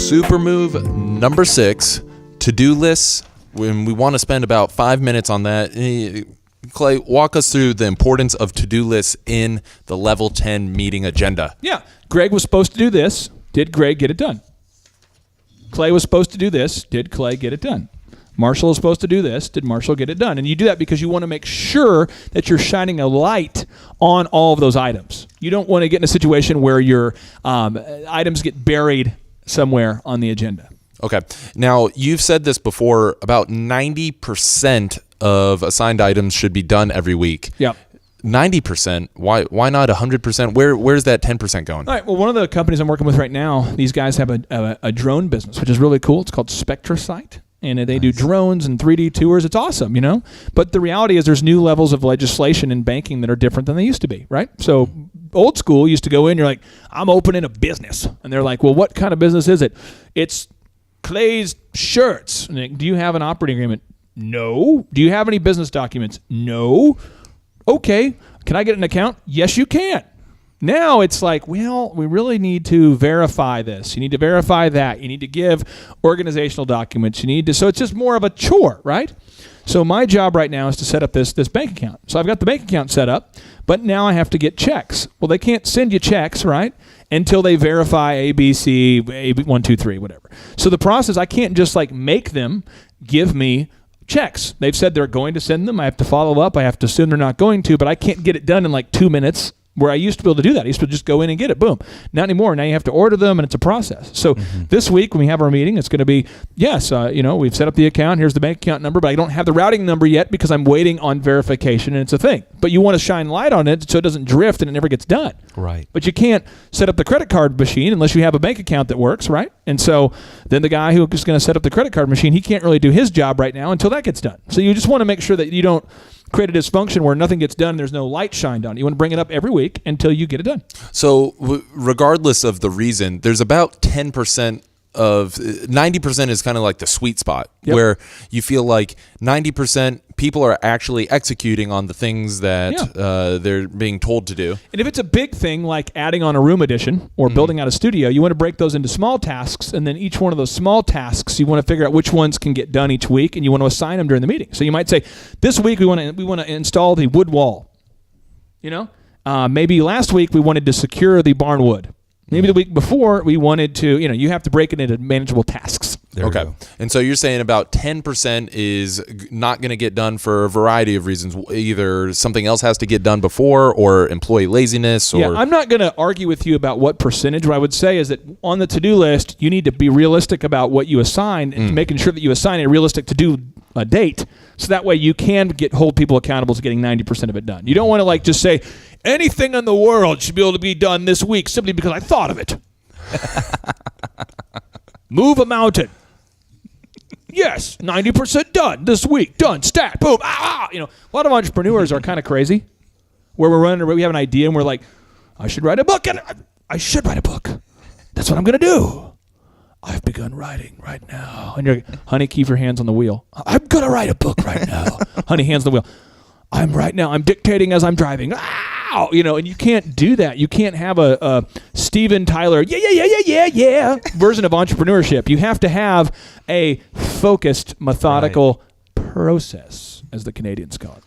Super move number 6, to-do lists. When we want to spend about 5 minutes on that, Clay, walk us through the importance of to-do lists in the level 10 meeting agenda. Yeah. Greg was supposed to do this. Did Greg get it done? Clay was supposed to do this. Did Clay get it done? Marshall is supposed to do this. Did Marshall get it done? And you do that because you want to make sure that you're shining a light on all of those items. You don't want to get in a situation where your items get buried somewhere on the agenda. Okay. Now, you've said this before, about 90% of assigned items should be done every week. Yep. 90%, why not 100%? Where's that 10% going? All right, well, one of the companies I'm working with right now, these guys have a drone business, which is really cool. It's called SpectraSight, and they do drones and 3D tours. It's awesome, you know? But the reality is there's new levels of legislation in banking that are different than they used to be, right? So old school used to go in, you're like, I'm opening a business. And they're like, well, what kind of business is it? It's Clay's shirts. And like, do you have an operating agreement? No. Do you have any business documents? No. Okay. Can I get an account? Yes, you can. Now it's like, well, we really need to verify this. You need to verify that. You need to give organizational documents. So it's just more of a chore, right? So my job right now is to set up this bank account. So I've got the bank account set up, but now I have to get checks. Well, they can't send you checks, right, until they verify ABC, 1, 2, 3, whatever. So the process, I can't just like make them give me checks. They've said they're going to send them. I have to follow up. I have to assume they're not going to, but I can't get it done in like 2 minutes. Where I used to be able to do that. I used to just go in and get it. Boom. Not anymore. Now you have to order them, and it's a process. So this week when we have our meeting, it's going to be, yes, we've set up the account. Here's the bank account number, but I don't have the routing number yet because I'm waiting on verification, and it's a thing. But you want to shine light on it so it doesn't drift and it never gets done. Right. But you can't set up the credit card machine unless you have a bank account that works, right? And so then the guy who is going to set up the credit card machine, he can't really do his job right now until that gets done. So you just want to make sure that you don't create a dysfunction where nothing gets done and there's no light shined on it. You want to bring it up every week until you get it done. So regardless of the reason, there's about 10% of 90% is kind of like the sweet spot where you feel like 90% people are actually executing on the things that they're being told to do. And if it's a big thing like adding on a room addition or building out a studio, you want to break those into small tasks, and then each one of those small tasks, you want to figure out which ones can get done each week, and you want to assign them during the meeting. So you might say, this week we want to install the wood wall. Maybe last week we wanted to secure the barn wood. Maybe the week before we wanted to, you have to break it into manageable tasks. Okay. And so you're saying about 10% is not going to get done for a variety of reasons. Either something else has to get done before or employee laziness. Or... Yeah, I'm not going to argue with you about what percentage. What I would say is that on the to-do list, you need to be realistic about what you assign and making sure that you assign a realistic to-do date. So that way you can hold people accountable to getting 90% of it done. You don't want to just say, anything in the world should be able to be done this week simply because I thought of it. Move a mountain. Yes, 90% done this week. Done. Stat. Boom. A lot of entrepreneurs are kind of crazy. Where we have an idea and we're like, I should write a book. And I should write a book. That's what I'm going to do. I've begun writing right now. And you're like, honey, keep your hands on the wheel. I'm going to write a book right now. Honey, hands on the wheel. I'm dictating as I'm driving. And you can't do that. You can't have a Steven Tyler, version of entrepreneurship. You have to have a focused, methodical process, as the Canadians call it.